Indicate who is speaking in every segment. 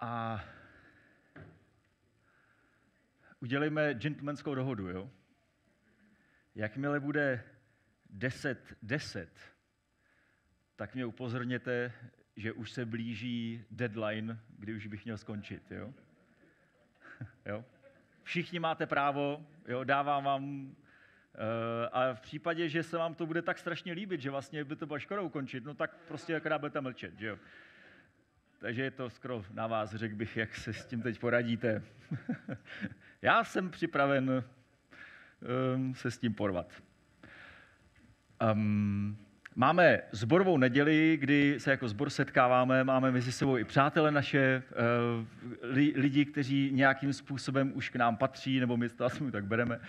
Speaker 1: A udělejme gentlemanskou dohodu, jo? Jakmile bude 10:10, tak mě upozorněte, že už se blíží deadline, kdy už bych měl skončit, jo? Jo? Všichni máte právo, jo? Dávám vám, a v případě, že se vám to bude tak strašně líbit, že vlastně by to bylo škoda ukončit, no tak prostě akorát budete mlčet, že jo? Takže je to skoro na vás, řekl bych, jak se s tím teď poradíte. Já jsem připraven se s tím porvat. Máme sborovou neděli, kdy se jako sbor setkáváme, máme mezi sebou i přátele naše, lidi, kteří nějakým způsobem už k nám patří, nebo my to asi tak bereme.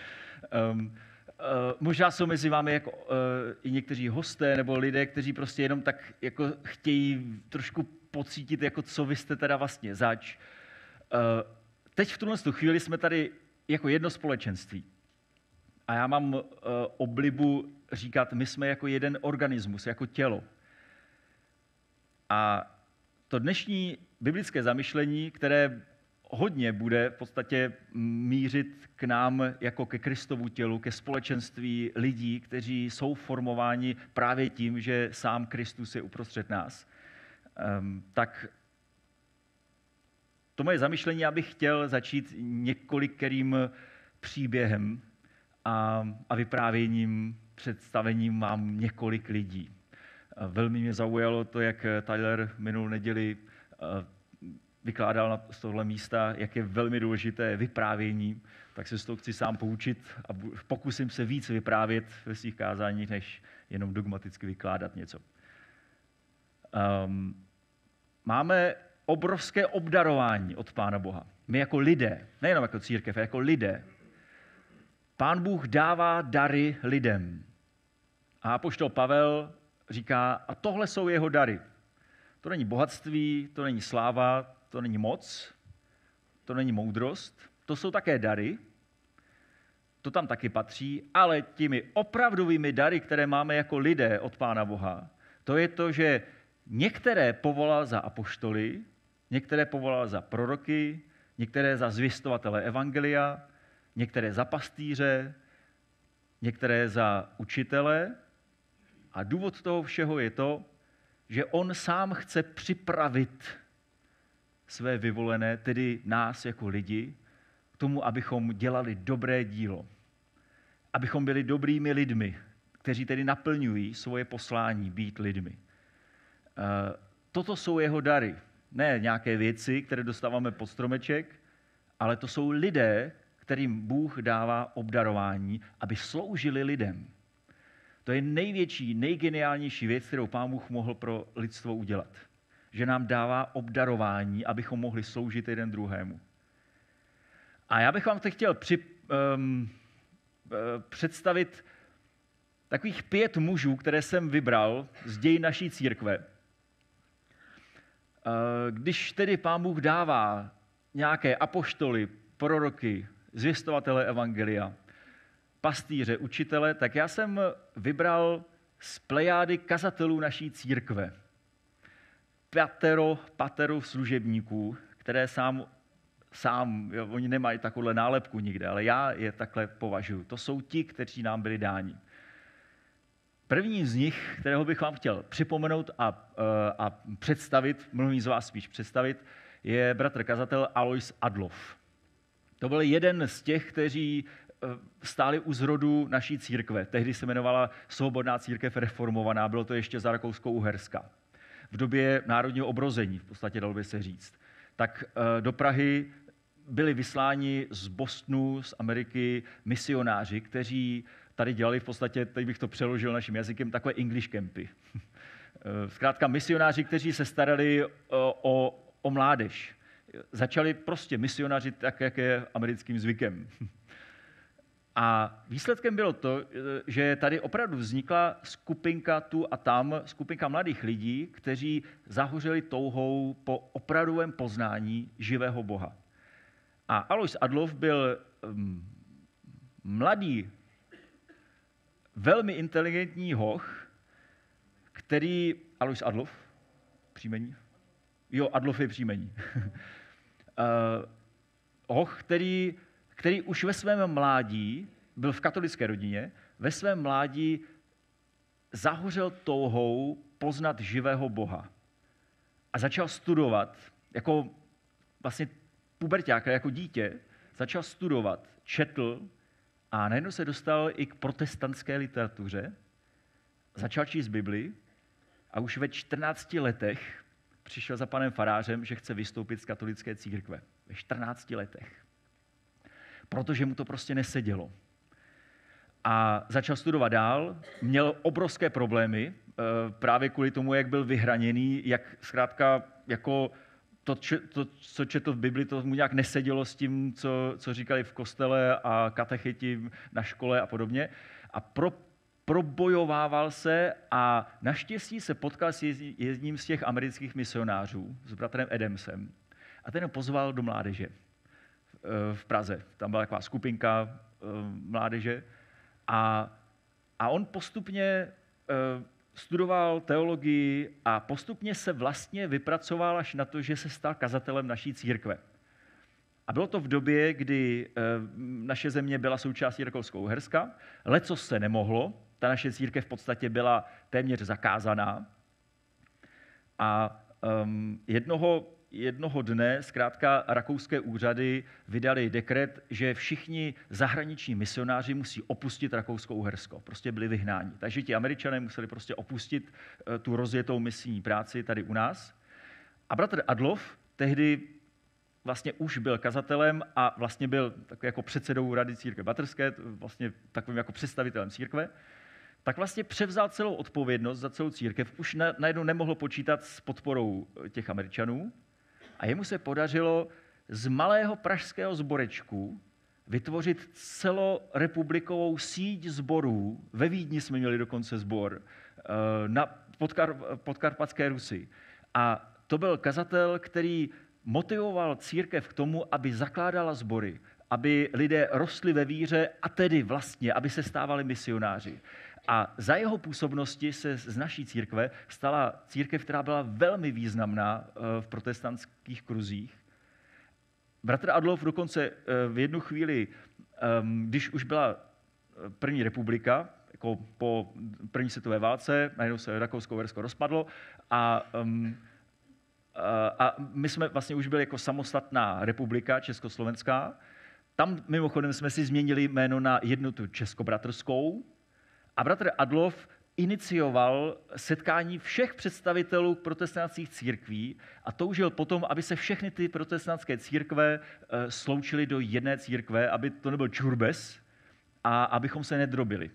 Speaker 1: Možná jsou mezi vámi jako, i někteří hosté, nebo lidé, kteří prostě jenom tak jako chtějí trošku pocítit, jako co vy jste teda vlastně zač. Teď v tuhle chvíli jsme tady jako jedno společenství. A já mám oblibu říkat, my jsme jako jeden organismus, jako tělo. A to dnešní biblické zamyšlení, které hodně bude v podstatě mířit k nám jako ke Kristovu tělu, ke společenství lidí, kteří jsou formováni právě tím, že sám Kristus je uprostřed nás. Tak to moje zamyšlení, já bych chtěl začít několikerým příběhem a vyprávěním, představením mám několik lidí. Velmi mě zaujalo to, jak Tyler minulou neděli vykládal z tohle místa, jak je velmi důležité vyprávění, tak se z toho chci sám poučit a pokusím se víc vyprávět ve svých kázáních, než jenom dogmaticky vykládat něco. Máme obrovské obdarování od Pána Boha. My jako lidé, nejenom jako církev, jako lidé. Pán Bůh dává dary lidem. A apoštol Pavel říká, a tohle jsou jeho dary. To není bohatství, to není sláva, to není moc, to není moudrost, to jsou také dary, to tam taky patří, ale těmi opravdovými dary, které máme jako lidé od Pána Boha, to je to, že některé povolal za apoštoly, některé povolal za proroky, některé za zvěstovatele evangelia, některé za pastýře, některé za učitele. A důvod toho všeho je to, že on sám chce připravit své vyvolené, tedy nás jako lidi, k tomu, abychom dělali dobré dílo. Abychom byli dobrými lidmi, kteří tedy naplňují svoje poslání být lidmi. Toto jsou jeho dary. Ne nějaké věci, které dostáváme pod stromeček, ale to jsou lidé, kterým Bůh dává obdarování, aby sloužili lidem. To je největší, nejgeniálnější věc, kterou Pán Bůh mohl pro lidstvo udělat. Že nám dává obdarování, abychom mohli sloužit jeden druhému. A já bych vám teď chtěl představit takových 5 mužů, které jsem vybral z dějin naší církve. Když tedy Pán Bůh dává nějaké apoštoly, proroky, zvěstovatele evangelia, pastýře, učitele, tak já jsem vybral z plejády kazatelů naší církve. Patero služebníků, které sám jo, oni nemají takovouhle nálepku nikde, ale já je takhle považuji. To jsou ti, kteří nám byli dáni. První z nich, kterého bych vám chtěl připomenout a představit, mnohým z vás spíš představit, je bratr kazatel Alois Adloff. To byl jeden z těch, kteří stáli u zrodu naší církve. Tehdy se jmenovala Svobodná církev reformovaná, bylo to ještě za Rakousko-Uherska. V době národního obrození, v podstatě dalo by se říct. Tak do Prahy byli vysláni z Bostonu, z Ameriky, misionáři, kteří tady dělali v podstatě, teď bych to přeložil naším jazykem, takové English campy. Zkrátka misionáři, kteří se starali o mládež. Začali prostě misionářit tak, jak je americkým zvykem. A výsledkem bylo to, že tady opravdu vznikla skupinka tu a tam, skupinka mladých lidí, kteří zahořeli touhou po opravdovém poznání živého Boha. A Alois Adloff byl mladý, velmi inteligentní hoch, který... Alois Adloff? Příjmení? Jo, Adloff je příjmení. hoch, který už ve svém mládí, byl v katolické rodině, ve svém mládí zahořel touhou poznat živého Boha. A začal studovat, jako vlastně puberťák, jako dítě, začal studovat, četl a najednou se dostal i k protestantské literatuře, začal číst Bibli a už ve 14 letech přišel za panem farářem, že chce vystoupit z katolické církve. Ve 14 letech. Protože mu to prostě nesedělo. A začal studovat dál, měl obrovské problémy, právě kvůli tomu, jak byl vyhraněný, jak zkrátka jako to, co četl v Bibli, to mu nějak nesedělo s tím, co říkali v kostele a katecheti na škole a podobně. A probojovával se a naštěstí se potkal s jedním z těch amerických misionářů, s bratrem Adamsem. A ten ho pozval do mládeže v Praze. Tam byla taková skupinka mládeže. A on postupně studoval teologii a postupně se vlastně vypracoval až na to, že se stal kazatelem naší církve. A bylo to v době, kdy naše země byla součástí Rakousko-Uherska, lecos se nemohlo, ta naše církev v podstatě byla téměř zakázaná. A jednoho dne zkrátka rakouské úřady vydali dekret, že všichni zahraniční misionáři musí opustit Rakousko-Uhersko. Prostě byli vyhnáni. Takže ti Američané museli prostě opustit tu rozjetou misijní práci tady u nás. A bratr Adolf tehdy vlastně už byl kazatelem a vlastně byl takový jako předsedou Rady církve bratrské, vlastně takovým jako představitelem církve, tak vlastně převzal celou odpovědnost za celou církev, už najednou nemohl počítat s podporou těch Američanů a jemu se podařilo z malého pražského sborečku vytvořit celorepublikovou síť sborů. Ve Vídni jsme měli dokonce sbor, na podkarpatské Rusy. A to byl kazatel, který motivoval církev k tomu, aby zakládala sbory, aby lidé rostli ve víře a tedy vlastně, aby se stávali misionáři. A za jeho působnosti se z naší církve stala církev, která byla velmi významná v protestantských kruzích. Bratr Adolf dokonce v jednu chvíli, když už byla první republika, jako po první světové válce, najednou se Rakousko-Uhersko rozpadlo a my jsme vlastně už byli jako samostatná republika československá. Tam mimochodem jsme si změnili jméno na Jednotu českobratrskou a bratr Adolf inicioval setkání všech představitelů protestantských církví a toužil potom, aby se všechny ty protestantské církve sloučily do jedné církve, aby to nebyl čurbes a abychom se nedrobili.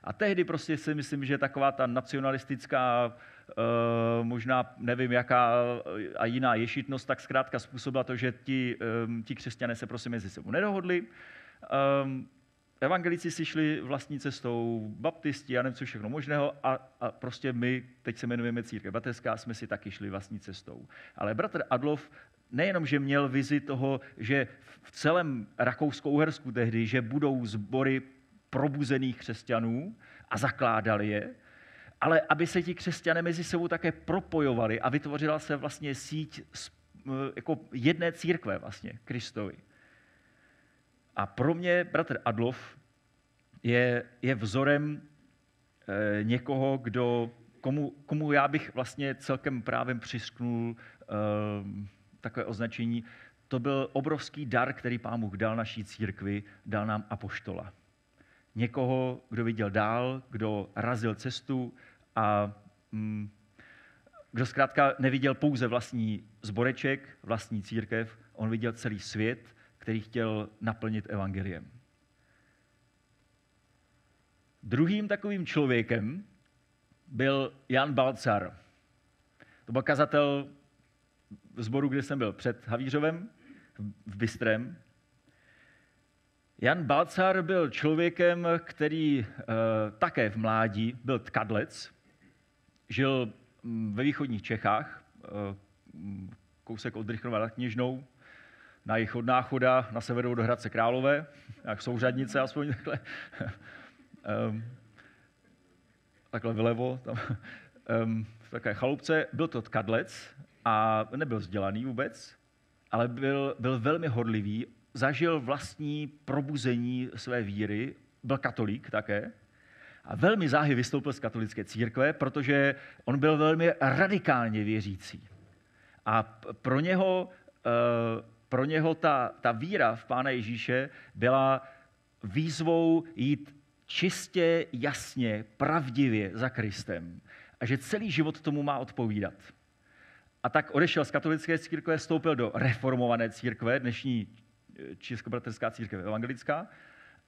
Speaker 1: A tehdy prostě si myslím, že taková ta nacionalistická, možná nevím jaká a jiná ješitnost, tak zkrátka způsobila to, že ti křesťané se prostě mezi sebou nedohodli. Evangelici si šli vlastní cestou, baptisti a nevím co všechno možného a prostě my, teď se jmenujeme Církev bratrská, jsme si taky šli vlastní cestou. Ale bratr Adolf nejenom, že měl vizi toho, že v celém Rakousko-Uhersku tehdy, že budou sbory probuzených křesťanů a zakládali je, ale aby se ti křesťané mezi sebou také propojovali a vytvořila se vlastně síť jako jedné církve vlastně, Kristovi. A pro mě bratr Adolf je vzorem někoho, komu já bych vlastně celkem právem přisknul takové označení. To byl obrovský dar, který Pán Bůh dal naší církvi, dal nám apoštola. Někoho, kdo viděl dál, kdo razil cestu a kdo zkrátka neviděl pouze vlastní zboreček, vlastní církev, on viděl celý svět, který chtěl naplnit evangeliem. Druhým takovým člověkem byl Jan Balcar. To byl kazatel sboru, kde jsem byl před Havířovem, v Bystrém. Jan Balcar byl člověkem, který také v mládí byl tkadlec, žil ve východních Čechách, kousek od Rychnova nad Kněžnou, na jih od Náchoda, na severu od Hradce Králové, jak souřadnice aspoň takhle. Takhle vlevo, tam, v takové chalupce. Byl to tkadlec a nebyl vzdělaný vůbec. ale byl velmi horlivý, zažil vlastní probuzení své víry, byl katolík také a velmi záhy vystoupil z katolické církve, protože on byl velmi radikálně věřící. A pro něho ta víra v Pána Ježíše byla výzvou jít čistě, jasně, pravdivě za Kristem. A že celý život tomu má odpovídat. A tak odešel z katolické církve, vstoupil do reformované církve, dnešní Českobratrská církev evangelická.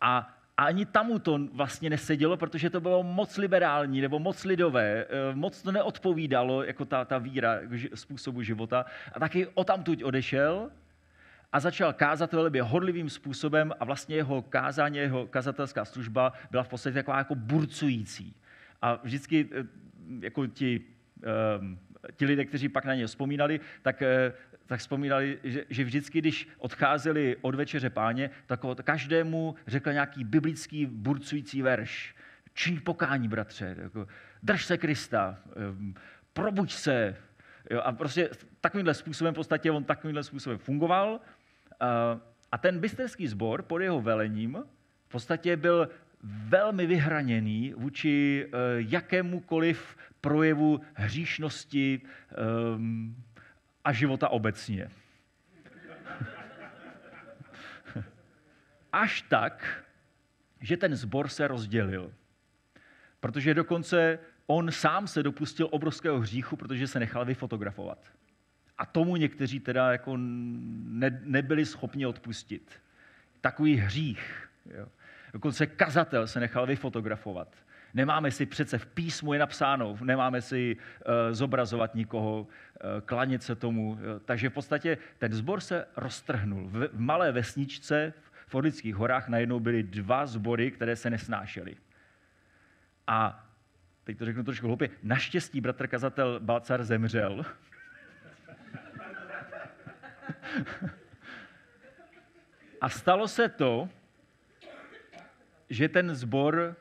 Speaker 1: A ani tam mu to vlastně nesedělo, protože to bylo moc liberální nebo moc lidové, moc to neodpovídalo jako ta víra způsobu života. A taky odtamtud odešel a začal kázat velmi horlivým způsobem a vlastně jeho kázání, jeho kazatelská služba byla v podstatě taková jako burcující. A vždycky jako ti lidé, kteří pak na ně vzpomínali, tak vzpomínali, že vždycky, když odcházeli od večeře Páně, tak každému řekl nějaký biblický burcující verš. Čiň pokání, bratře, jako, drž se Krista, probuď se. Jo, a prostě takovýmhle způsobem, v podstatě on takovýmhle způsobem fungoval. A ten bystrský sbor pod jeho velením v podstatě byl velmi vyhraněný vůči jakémukoliv projevu hříšnosti a života obecně. Až tak, že ten sbor se rozdělil. Protože dokonce on sám se dopustil obrovského hříchu, protože se nechal vyfotografovat. A tomu někteří teda jako nebyli schopni odpustit. Takový hřích. Jo. Dokonce kazatel se nechal vyfotografovat. Nemáme si přece v písmu je napsáno, nemáme si zobrazovat nikoho, klanět se tomu. Takže v podstatě ten sbor se roztrhnul. V malé vesničce v Orlických horách najednou byly 2 sbory, které se nesnášely. A teď to řeknu trošku hloupě, naštěstí bratr kazatel Balcar zemřel. A stalo se to, že ten sbor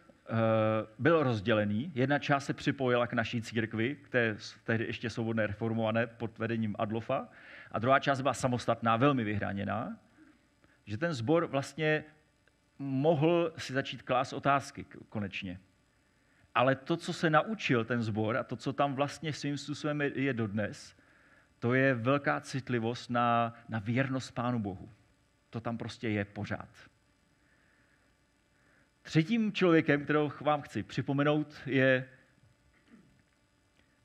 Speaker 1: byl rozdělený. Jedna část se připojila k naší církvi, k té tehdy ještě svobodné reformované pod vedením Adlofa, a druhá část byla samostatná, velmi vyhraněná, že ten sbor vlastně mohl si začít klást otázky konečně. Ale to, co se naučil ten sbor a to, co tam vlastně svým způsobem je dodnes, to je velká citlivost na věrnost Pánu Bohu. To tam prostě je pořád. Třetím člověkem, kterého vám chci připomenout, je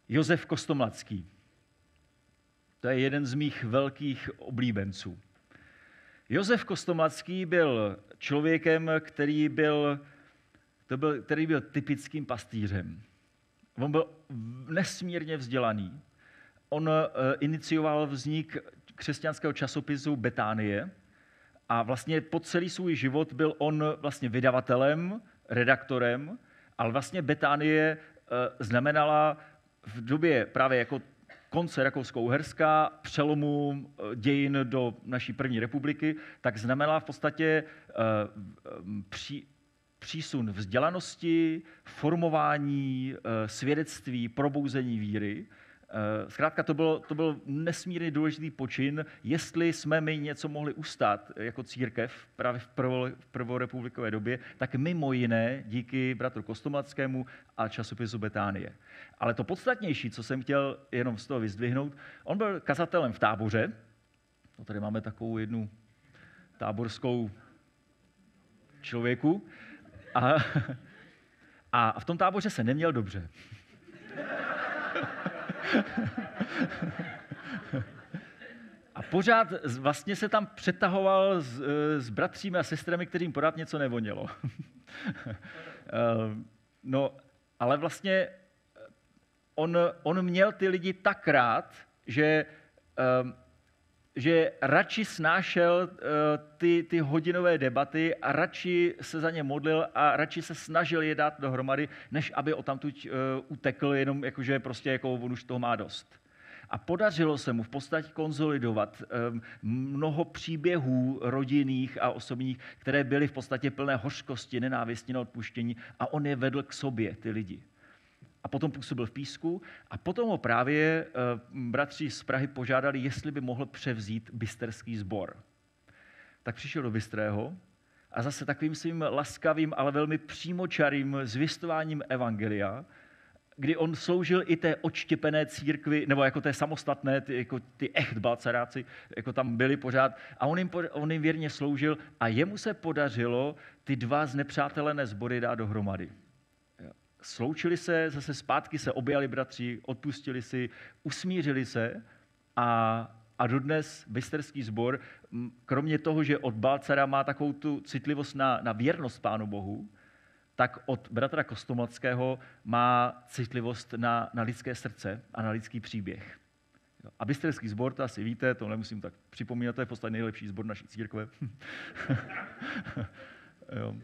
Speaker 1: Josef Kostomladský. To je jeden z mých velkých oblíbenců. Josef Kostomladský byl člověkem, který byl typickým pastýřem. On byl nesmírně vzdělaný. On inicioval vznik křesťanského časopisu Betánie a vlastně po celý svůj život byl on vlastně vydavatelem, redaktorem, ale vlastně Betánie znamenala v době právě jako konce Rakousko-Uherska, přelomu dějin do naší první republiky, tak znamenala v podstatě přísun vzdělanosti, formování, svědectví, probouzení víry. Zkrátka to byl nesmírně důležitý počin, jestli jsme my něco mohli ustát jako církev právě v prvorepublikové době, tak mimo jiné díky bratru Kostomladskému a časopisu Betánie. Ale to podstatnější, co jsem chtěl jenom z toho vyzdvihnout, on byl kazatelem v Táboře. No, tady máme takovou jednu táborskou člověku. A v tom Táboře se neměl dobře. A pořád vlastně se tam přetahoval s bratřími a sestrami, kterým pořád něco nevonělo. No, ale vlastně on měl ty lidi tak rád, že radši snášel ty hodinové debaty a radši se za ně modlil a radši se snažil je dát dohromady, než aby odtamtud utekl, jenom jakože prostě jako on už toho má dost. A podařilo se mu v podstatě konsolidovat mnoho příběhů rodinných a osobních, které byly v podstatě plné hořkosti, nenávisti, neodpuštění, a on je vedl k sobě, ty lidi. a potom působil v Písku a potom ho právě bratři z Prahy požádali, jestli by mohl převzít bysterský sbor. Tak přišel do Bystrého a zase takovým svým laskavým, ale velmi přímočarým zvěstováním evangelia, kdy on sloužil i té odštěpené církvi, nebo jako té samostatné, jako ty Echtbalcaráci, jako tam byli pořád, a on jim věrně sloužil a jemu se podařilo ty dva znepřátelené sbory dát dohromady. Sloučili se, zase zpátky se objali bratři, odpustili si, usmířili se a dodnes bysterský sbor, kromě toho, že od Balcara má takovou tu citlivost na věrnost Pánu Bohu, tak od bratra Kostomlackého má citlivost na lidské srdce a na lidský příběh. A bysterský sbor, to asi víte, to nemusím tak připomínat, to je v podstatě nejlepší sbor naší církve.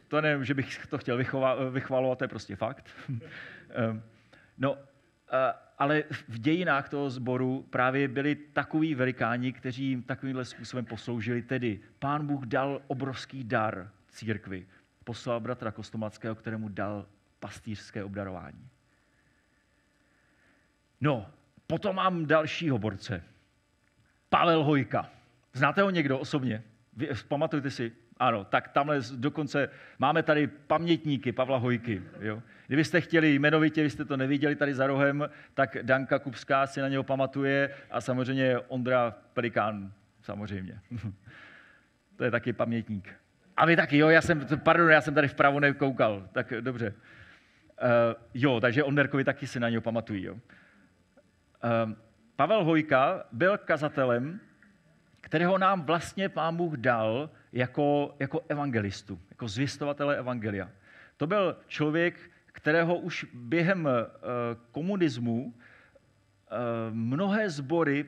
Speaker 1: To nevím, že bych to chtěl vychvalovat, to je prostě fakt. Ale v dějinách toho sboru právě byli takoví velikáni, kteří jim takovýmhle způsobem posloužili, tedy Pán Bůh dal obrovský dar církvi. Poslal bratra Kostomlackého, kterému dal pastýřské obdarování. No, potom mám dalšího borce. Pavel Hojka. Znáte ho někdo osobně? Pamatujete si? Ano, tak tamhle dokonce máme tady pamětníky Pavla Hojky. Jo? Kdybyste chtěli jmenovitě, byste to neviděli tady za rohem, tak Danka Kupská si na něho pamatuje a samozřejmě Ondra Pelikán, samozřejmě. To je taky pamětník. A vy taky, jo, já jsem tady vpravo nekoukal, tak dobře. Takže Onderkovi taky si na něho pamatují. Jo. Pavel Hojka byl kazatelem, kterého nám vlastně Pán Bůh dal jako evangelistu, jako zvěstovatele evangelia. To byl člověk, kterého už během komunismu mnohé sbory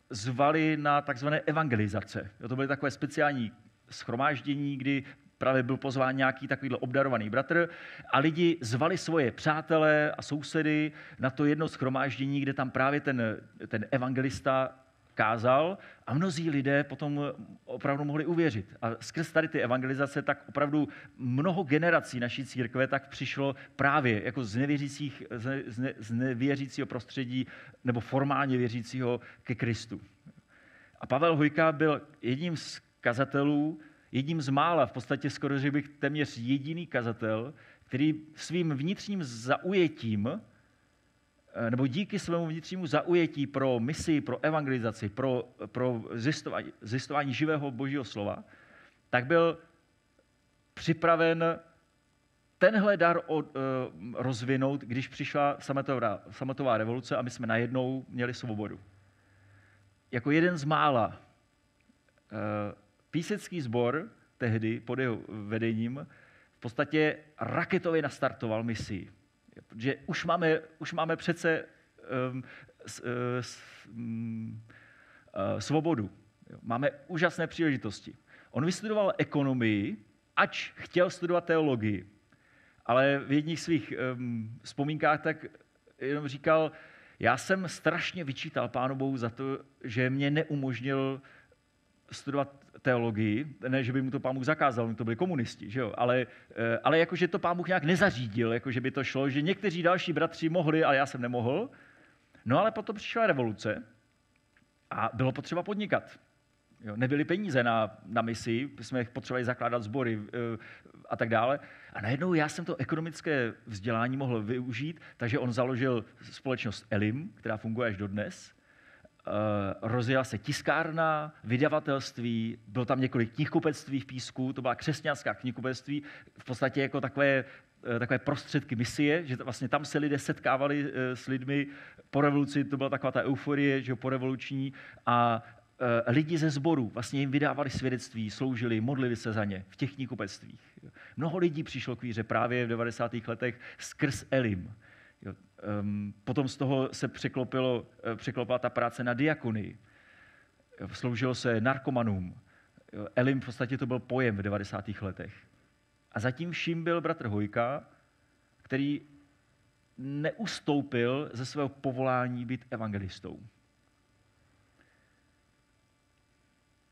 Speaker 1: zvali na takzvané evangelizace. To byly takové speciální shromáždění, kdy právě byl pozván nějaký takovýhle obdarovaný bratr a lidi zvali svoje přátelé a sousedy na to jedno shromáždění, kde tam právě ten evangelista kázal a mnozí lidé potom opravdu mohli uvěřit. A skrz tady ty evangelizace tak opravdu mnoho generací naší církve tak přišlo právě jako z nevěřícího prostředí nebo formálně věřícího ke Kristu. A Pavel Hojka byl jedním z kazatelů, jedním z mála, v podstatě skoro, že bych téměř jediný kazatel, který svým vnitřním zaujetím, nebo díky svému vnitřnímu zaujetí pro misi, pro evangelizaci, pro zjistování živého Božího slova, tak byl připraven tenhle dar rozvinout, když přišla sametová revoluce a my jsme najednou měli svobodu. Jako jeden z mála písecký sbor tehdy pod jeho vedením v podstatě raketově nastartoval misi. Protože už máme přece svobodu. Máme úžasné příležitosti. On vystudoval ekonomii, ač chtěl studovat teologii. Ale v jedných svých vzpomínkách tak jenom říkal, já jsem strašně vyčítal Pánu Bohu za to, že mě neumožnil studovat teologii, ne, že by mu to Pán Bůh zakázal, to byli komunisti, že jo? Ale jakože to Pán Bůh nějak nezařídil, jakože by to šlo, že někteří další bratři mohli, ale já jsem nemohl. No ale potom přišla revoluce a bylo potřeba podnikat. Jo? Nebyly peníze na misi, jsme potřebovali zakládat sbory a tak dále. A najednou já jsem to ekonomické vzdělání mohl využít, takže on založil společnost Elim, která funguje až dodnes. Rozjela se tiskárna, vydavatelství, bylo tam několik knihkupectví v Písku, to byla křesťanská knihkupectví, v podstatě jako takové prostředky misie, že vlastně tam se lidé setkávali s lidmi po revoluci, to byla taková ta euforie, že porevoluční a lidi ze sboru vlastně jim vydávali svědectví, sloužili, modlili se za ně v těch knihkupectvích. Mnoho lidí přišlo k víře právě v 90. letech skrz Elim. Potom z toho se překlopila ta práce na diakonii. Sloužilo se narkomanům. Elim v podstatě to byl pojem v 90. letech. A zatím vším byl bratr Hojka, který neustoupil ze svého povolání být evangelistou.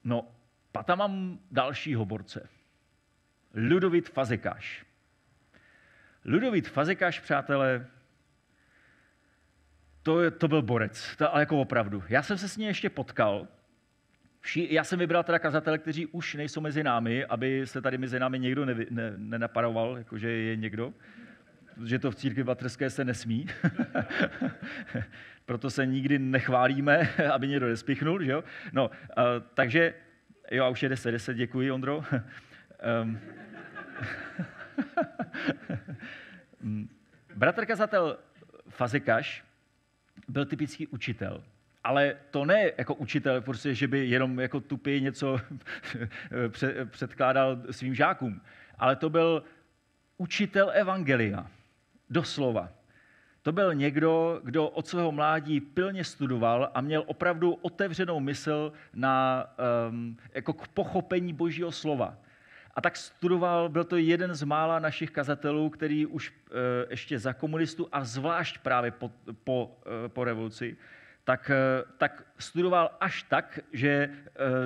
Speaker 1: No, a tam mám dalšího borce. Ludovít Fazekáš. Ludovít Fazekáš, přátelé, to byl borec, to, ale jako opravdu. Já jsem se s ním ještě potkal. Já jsem vybral teda kazatele, kteří už nejsou mezi námi, aby se tady mezi námi někdo nenaparoval, jakože je někdo, že to v církvi bratrské se nesmí. Proto se nikdy nechválíme, aby někdo nespichnul, že jo? No, takže, jo, a už je 10, děkuji, Ondro. Bratr kazatel Fazekáš byl typický učitel. Ale to ne jako učitel, prostě, že by jenom jako tupě něco předkládal svým žákům, ale to byl učitel evangelia, doslova. To byl někdo, kdo od svého mládí pilně studoval a měl opravdu otevřenou mysl na, jako k pochopení Božího slova. A tak studoval, byl to jeden z mála našich kazatelů, který už ještě za komunistů a zvlášť právě po revoluci, tak studoval až tak, že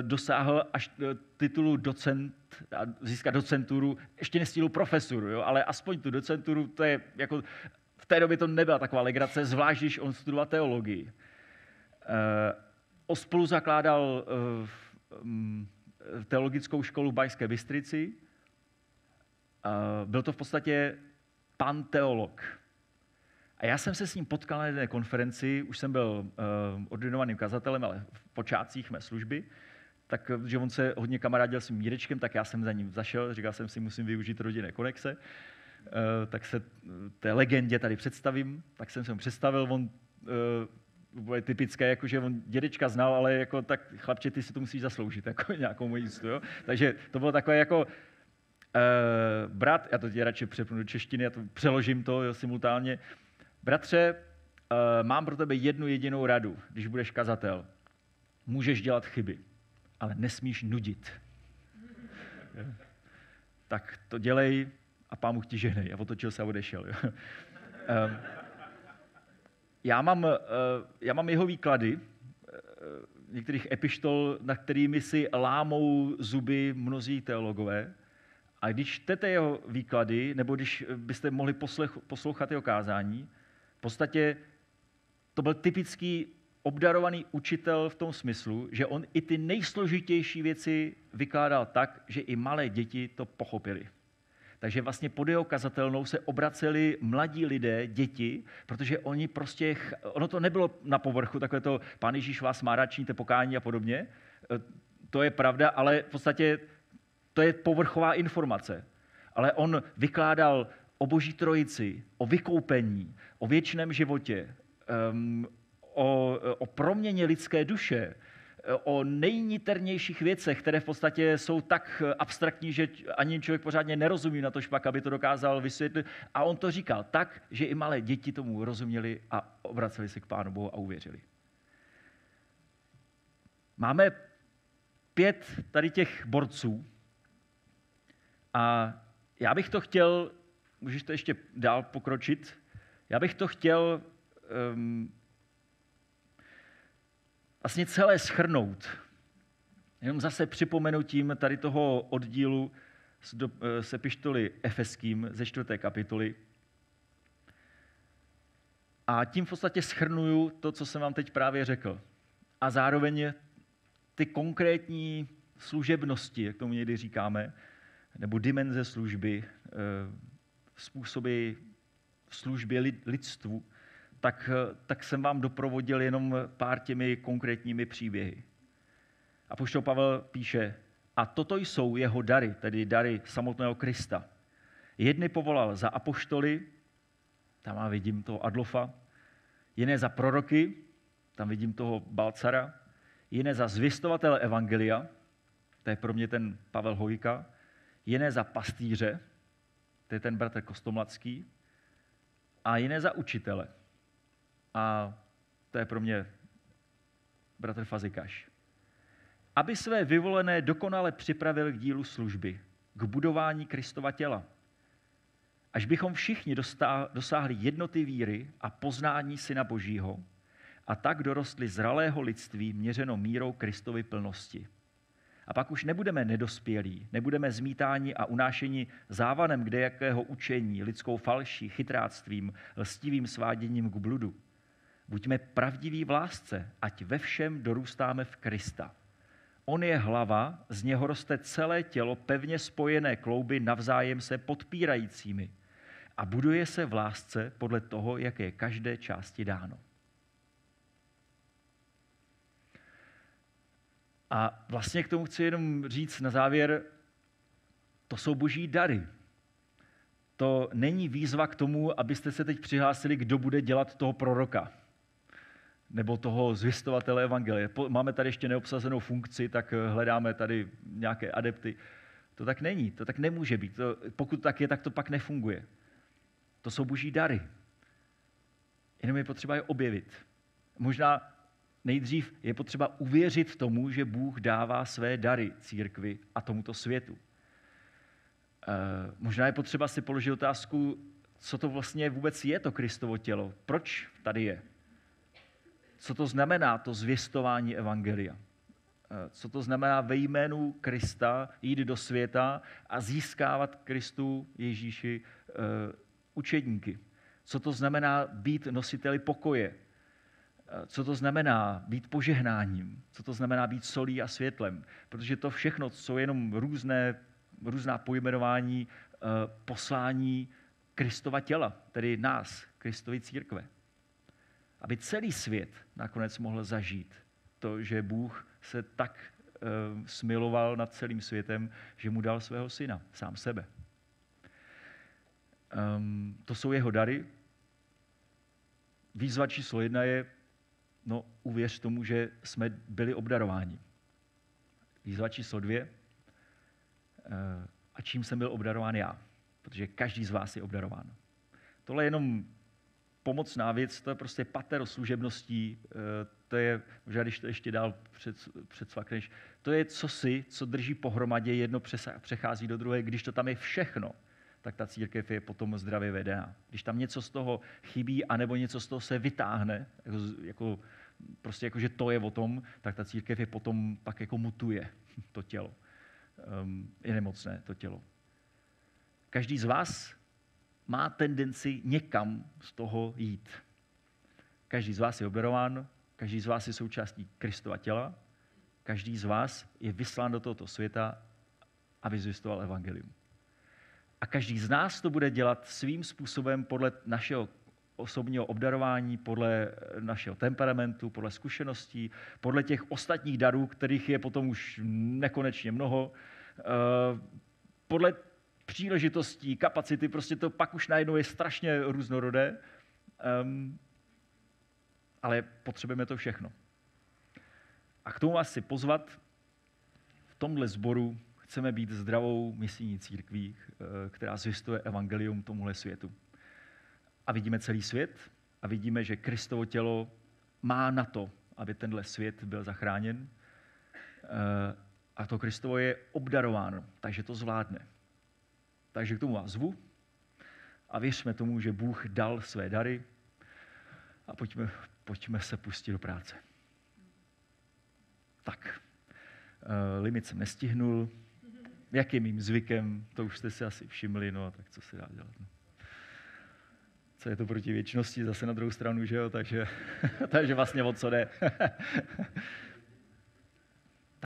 Speaker 1: dosáhl až titulu docent, a získat docenturu, ještě nestihl profesuru, jo? Ale aspoň tu docenturu, to je jako, v té době to nebyla taková legrace, zvlášť když on studoval teologii. Spolu zakládal teologickou školu v Banské Bystrici. Byl to v podstatě pan teolog. A já jsem se s ním potkal na jedné konferenci, už jsem byl ordinovaným kazatelem, ale v počátcích mé služby, tak, že on se hodně kamarádil s mým Mírečkem, tak já jsem za ním zašel, říkal jsem si, musím využít rodinné konexe, tak se té legendě tady představím, tak jsem se mu představil, on bude typické, jakože on dědečka znal, ale jako tak chlapče, ty si to musíš zasloužit, jako nějakou moji jistu, jo? Takže to bylo takové jako brat, já to tě radši přepnu do češtiny, já to přeložím to jo, simultánně. Bratře, mám pro tebe jednu jedinou radu, když budeš kazatel. Můžeš dělat chyby, ale nesmíš nudit. Tak to dělej a Pán Bůh ti žehnej. A otočil se a odešel. Jo. Já mám jeho výklady některých epištol, na kterými si lámou zuby mnozí teologové. A když čtete jeho výklady, nebo když byste mohli poslouchat jeho kázání, v podstatě to byl typický obdarovaný učitel v tom smyslu, že on i ty nejsložitější věci vykládal tak, že i malé děti to pochopili. Takže vlastně pod jeho kazatelnou se obraceli mladí lidé, děti, protože oni prostě, ono to nebylo na povrchu, takové to Pán Ježíš vás má rád, činíte pokání a podobně. To je pravda, ale v podstatě to je povrchová informace. Ale on vykládal o Boží trojici, o vykoupení, o věčném životě, o proměně lidské duše, o nejniternějších věcech, které v podstatě jsou tak abstraktní, že ani člověk pořádně nerozumí na to špak, aby to dokázal vysvětlit. A on to říkal tak, že i malé děti tomu rozuměli a obraceli se k Pánu Bohu a uvěřili. Máme 5 tady těch borců a já bych to chtěl, můžeš to ještě dál pokročit, já bych to chtěl vlastně celé shrnout. Jenom zase připomenutím tady toho oddílu z epištoly Efeským ze 4. kapitoly. A tím v podstatě shrnuju to, co jsem vám teď právě řekl. A zároveň ty konkrétní služebnosti, jak tomu někdy říkáme, nebo dimenze služby, způsoby služby lidstvu, tak jsem vám doprovodil jenom pár těmi konkrétními příběhy. Apoštol Pavel píše, a toto jsou jeho dary, tedy dary samotného Krista. Jedny povolal za apoštoly, tam vidím toho Adolfa, jiné za proroky, tam vidím toho Balcara, jiné za zvěstovatele evangelia, to je pro mě ten Pavel Hojka, jiné za pastýře, to je ten bratr Kostomladský, a jiné za učitele. A to je pro mě bratr Fazekáš. Aby své vyvolené dokonale připravil k dílu služby, k budování Kristova těla. Až bychom všichni dosáhli jednoty víry a poznání Syna Božího a tak dorostli zralého lidství měřeno mírou Kristovy plnosti. A pak už nebudeme nedospělí, nebudeme zmítáni a unášeni závanem kdejakého učení, lidskou falší, chytráctvím, lstivým sváděním k bludu. Buďme pravdiví v lásce, ať ve všem dorůstáme v Krista. On je hlava, z něho roste celé tělo, pevně spojené klouby navzájem se podpírajícími a buduje se v lásce podle toho, jak je každé části dáno. A vlastně k tomu chci jenom říct na závěr, to jsou boží dary. To není výzva k tomu, abyste se teď přihlásili, kdo bude dělat toho proroka nebo toho zvěstovatele evangelia. Máme tady ještě neobsazenou funkci, tak hledáme tady nějaké adepty. To tak není, to tak nemůže být. Pokud tak je, tak to pak nefunguje. To jsou boží dary. Jenom je potřeba je objevit. Možná nejdřív je potřeba uvěřit tomu, že Bůh dává své dary církvi a tomuto světu. Možná je potřeba si položit otázku, co to vlastně vůbec je to Kristovo tělo. Proč tady je? Co to znamená to zvěstování evangelia? Co to znamená ve jménu Krista jít do světa a získávat Kristu Ježíši učedníky? Co to znamená být nositeli pokoje? Co to znamená být požehnáním? Co to znamená být solí a světlem? Protože to všechno jsou jenom různá pojmenování poslání Kristova těla, tedy nás, Kristovy církve. Aby celý svět nakonec mohl zažít to, že Bůh se tak smiloval nad celým světem, že mu dal svého syna, sám sebe. To jsou jeho dary. Výzva číslo 1 je, uvěř tomu, že jsme byli obdarováni. Výzva číslo 2, a čím jsem byl obdarován já, protože každý z vás je obdarován. Tohle je jenom pomocná věc, to je prostě patero služebností, to je, že když to ještě dál předsvakneš, to je cosi, co drží pohromadě, jedno přechází do druhé, když to tam je všechno, tak ta církev je potom zdravě vedená. Když tam něco z toho chybí, anebo něco z toho se vytáhne, že to je o tom, tak ta církev je potom pak jako mutuje to tělo. Je nemocné to tělo. Každý z vás má tendenci někam z toho jít. Každý z vás je obdarován, každý z vás je součástí Kristova těla, každý z vás je vyslán do tohoto světa, aby zvěstoval evangelium. A každý z nás to bude dělat svým způsobem podle našeho osobního obdarování, podle našeho temperamentu, podle zkušeností, podle těch ostatních darů, kterých je potom už nekonečně mnoho, podle příležitostí, kapacity, prostě to pak už najednou je strašně různorodé, ale potřebujeme to všechno. A k tomu vás chci pozvat, v tomhle sboru chceme být zdravou misijní církví, která zvěstuje evangelium tomuhle světu. A vidíme celý svět a vidíme, že Kristovo tělo má na to, aby tenhle svět byl zachráněn. A to Kristovo je obdarováno, takže to zvládne. Takže k tomu vás zvu a věřme tomu, že Bůh dal své dary a pojďme se pustit do práce. Tak, limit jsem nestihnul. Jak je mým zvykem, to už jste si asi všimli, tak co se dá dělat. Co je to proti věčnosti, zase na druhou stranu, že jo, takže vlastně o co jde.